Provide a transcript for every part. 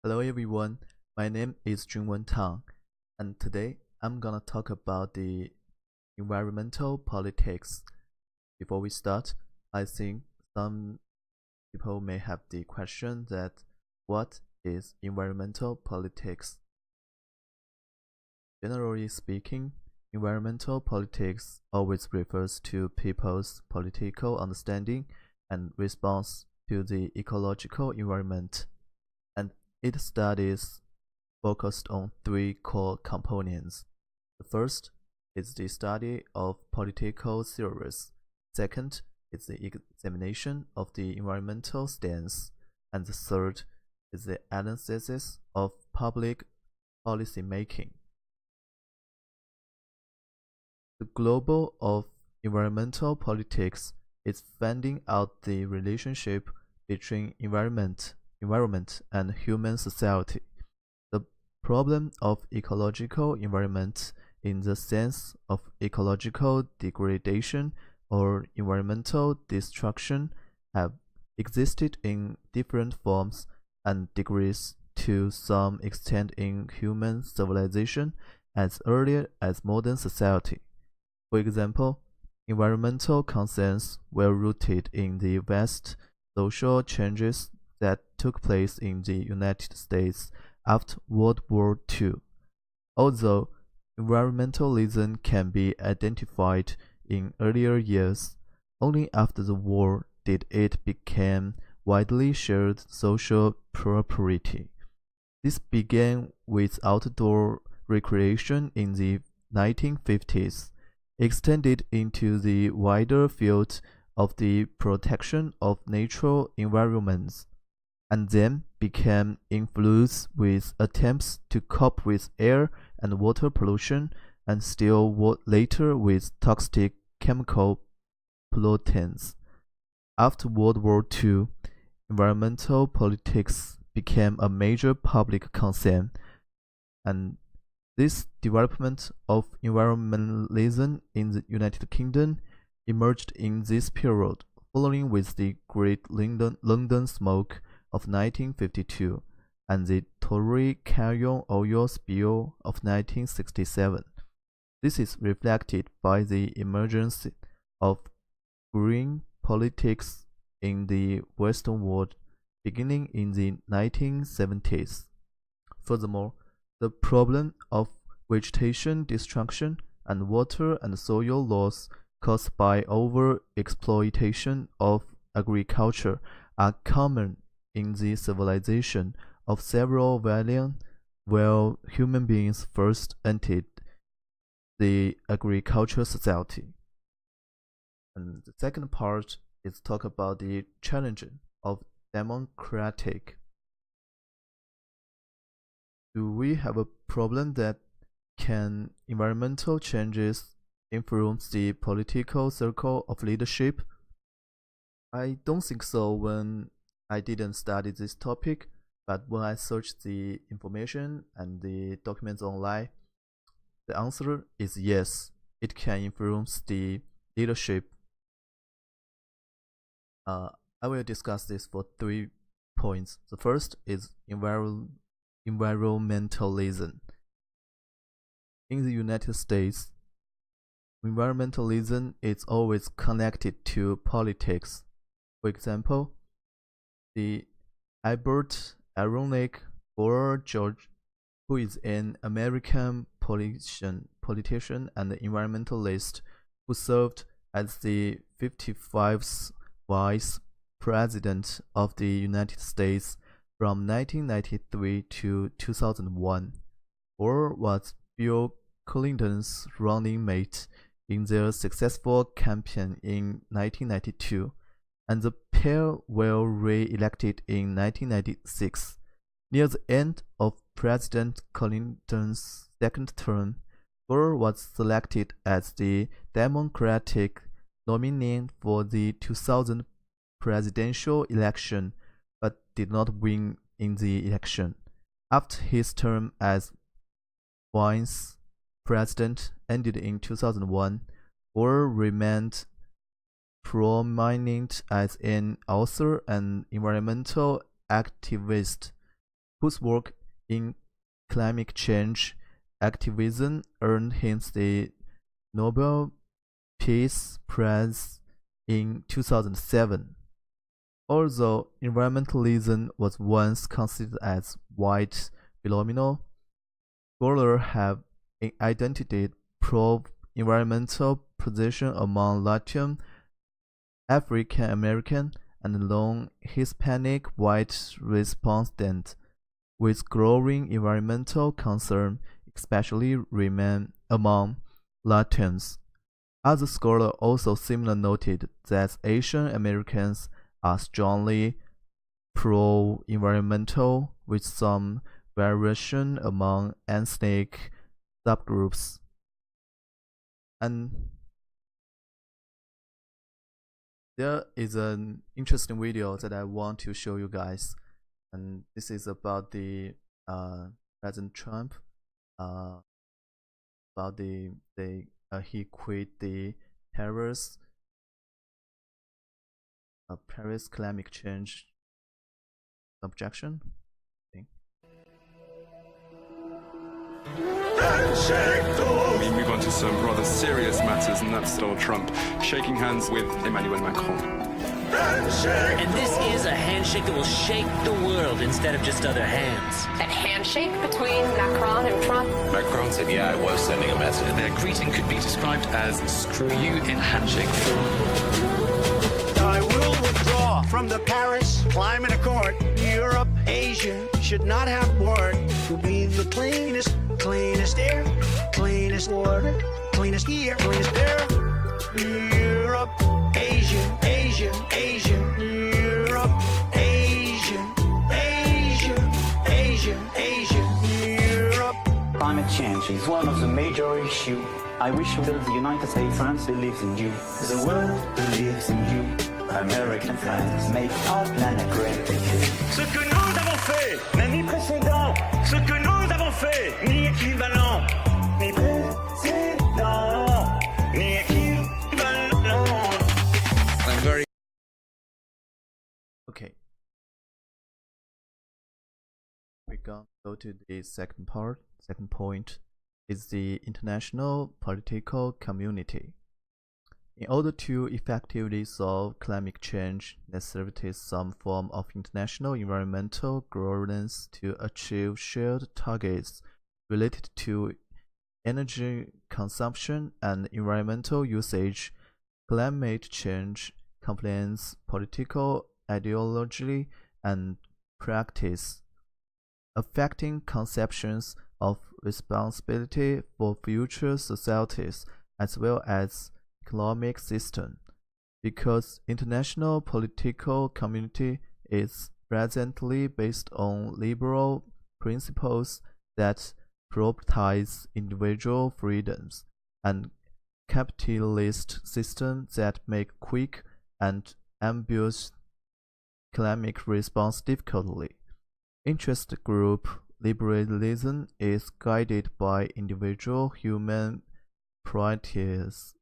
Hello everyone, my name is Junwen Tang, and today I'm gonna talk about the environmental politics. Before we start, I think some people may have the question that what is environmental politics? Generally speaking, environmental politics always refers to people's political understanding and response to the ecological environment, and it studies focused on three core components. The first is the study of political theories. Second is the examination of the environmental stance. And the third is the analysis of public policy making. The goal of environmental politics is finding out the relationship between environment and human society. The problem of ecological environment in the sense of ecological degradation or environmental destruction have existed in different forms and degrees to some extent in human civilization as early as modern society. For example, environmental concerns were rooted in the vast social changes that took place in the United States after World War II. Although environmentalism can be identified in earlier years, only after the war did it become widely shared social property. This began with outdoor recreation in the 1950s, extended into the wider field of the protection of natural environments, and then became influenced with attempts to cope with air and water pollution, and still later with toxic chemical pollutants. After World War II, environmental politics became a major public concern, and this development of environmentalism in the United Kingdom emerged in this period, following with the Great London Smoke of 1952 and the Tory Canyon oil spill of 1967. This is reflected by the emergence of green politics in the Western world beginning in the 1970s. Furthermore, the problem of vegetation destruction and water and soil loss caused by over-exploitation of agriculture are common in the civilization of several millennia where human beings first entered the agricultural society. And the second part is talk about the challenge of democratic. Do we have a problem that can environmental changes influence the political circle of leadership? I don't think so when I didn't study this topic, but when I searched the information and the documents online, the answer is yes, it can influence the leadership. I will discuss this for 3 points. The first is environmentalism. In the United States, environmentalism is always connected to politics. For example, the Albert Aronnick Gore George, who is an American politician and environmentalist who served as the 55th Vice President of the United States from 1993 to 2001, Gore was Bill Clinton's running mate in their successful campaign in 1992, and the pair were re-elected in 1996. Near the end of President Clinton's second term, Gore was selected as the Democratic nominee for the 2000 presidential election, but did not win in the election. After his term as Vice President ended in 2001, Gore remained prominent as an author and environmental activist. whose work in climate change activism earned him the Nobel Peace Prize in 2007. Although environmentalism was once considered as white phenomenon, scholars have identified pro-environmental position among Latin, African American, and non-Hispanic white respondents, with growing environmental concern, especially remain among Latins. Other scholars also similarly noted that Asian Americans are strongly pro-environmental, with some variation among ethnic subgroups. And there is an interesting video that I want to show you guys, and this is about the President Trump, about he quit the Paris climate change objection. We move on to some rather serious matters, and that's Donald Trump shaking hands with Emmanuel Macron. And this is a handshake that will shake the world instead of just other hands. That handshake between Macron and Trump? Macron said, yeah, I was sending a message. Their greeting could be described as screw you in handshake form. I will withdraw from the Paris Climate Accord. Europe, Asia should not have war. To be the cleanest air, cleanest water, cleanest air, cleanest air. Europe, Asia, Europe, Asia, Europe. Climate change is one of the major issues. I wish the United States France believes in you. The world believes in you. American friends make our planet great again. Ce que nous avons fait n'est ni précédent. Ce que nous avons fait ni équivalent. Ni précédent, ni équivalent. I'm very Okay. We can go to the second part. Second point is the international political community. In order to effectively solve climate change, necessitates some form of international environmental governance to achieve shared targets related to energy consumption and environmental usage. Climate change compliance, political ideology, and practice, affecting conceptions of responsibility for future societies as well as economic system. Because international political community is presently based on liberal principles that prioritize individual freedoms and capitalist systems that make quick and ambitious climate response difficultly. Interest group liberalism is guided by individual human properties.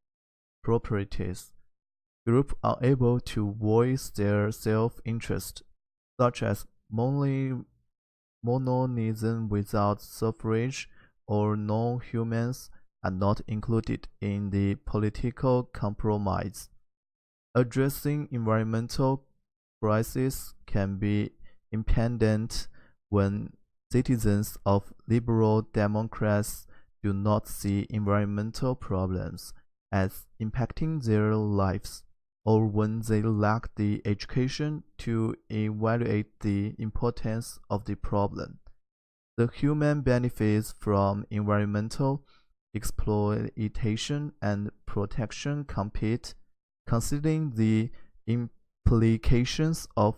Groups are able to voice their self-interest, such as mononism without suffrage or non-humans are not included in the political compromise. Addressing environmental crises can be impeded when citizens of liberal democracies do not see environmental problems as impacting their lives, or when they lack the education to evaluate the importance of the problem. The human benefits from environmental exploitation and protection compete, considering the implications of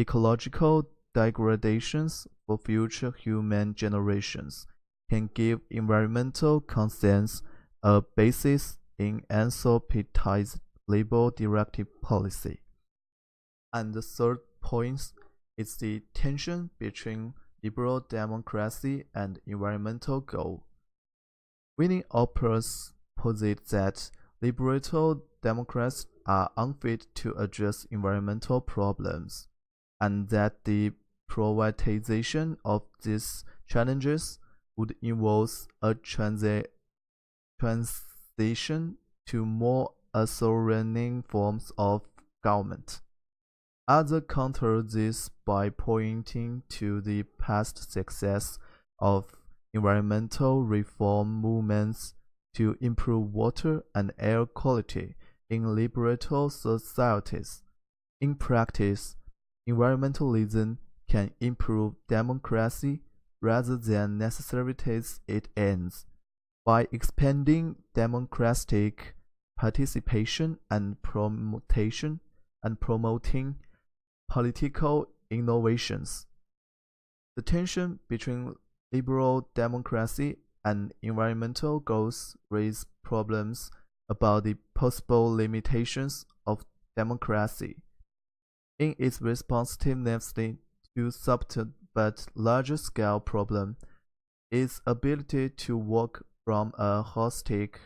ecological degradations for future human generations, can give environmental concerns a basis in anthropized labor-directed policy. And the third point is the tension between liberal democracy and environmental goal. Winning opponents posit that liberal democrats are unfit to address environmental problems, and that the privatization of these challenges would involve a transition to more authoritarian forms of government. Others counter this by pointing to the past success of environmental reform movements to improve water and air quality in liberal societies. In practice, environmentalism can improve democracy rather than necessitates its ends. By expanding democratic participation and promoting political innovations. The tension between liberal democracy and environmental goals raise problems about the possible limitations of democracy. In its responsiveness to subtle but larger-scale problem, its ability to work from a holistic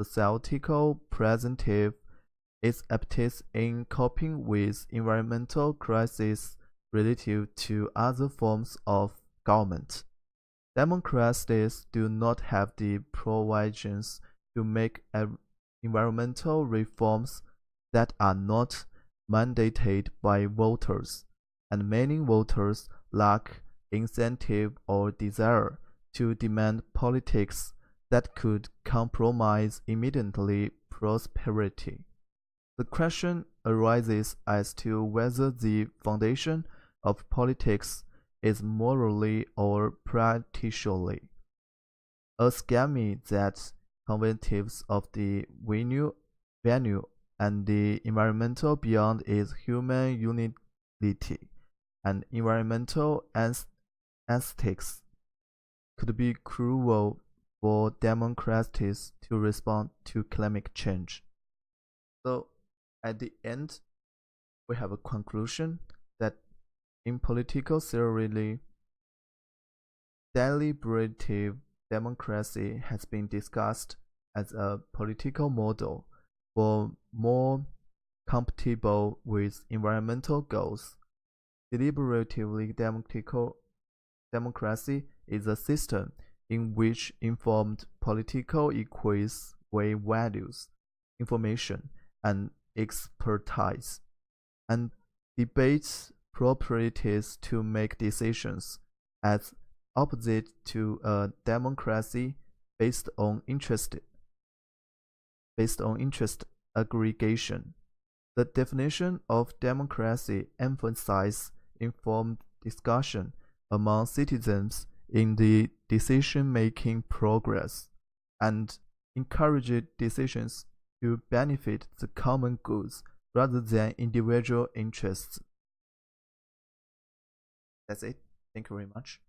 societal perspective, its aptitude in coping with environmental crises relative to other forms of government. Democracies do not have the provisions to make environmental reforms that are not mandated by voters, and many voters lack incentive or desire to demand politics that could compromise immediately prosperity. The question arises as to whether the foundation of politics is morally or practically a scheme that convenience of the value and the environmental beyond its human utility, and environmental aesthetics could be cruel for democracies to respond to climate change. So, at the end, we have a conclusion that in political theory, deliberative democracy has been discussed as a political model for more compatible with environmental goals. Deliberatively democracy is a system in which informed political equities weigh values, information, and expertise, and debates properties to make decisions, as opposite to a democracy based on interest aggregation. The definition of democracy emphasizes informed discussion among citizens in the decision-making progress and encourages decisions to benefit the common goods rather than individual interests. That's it. Thank you very much.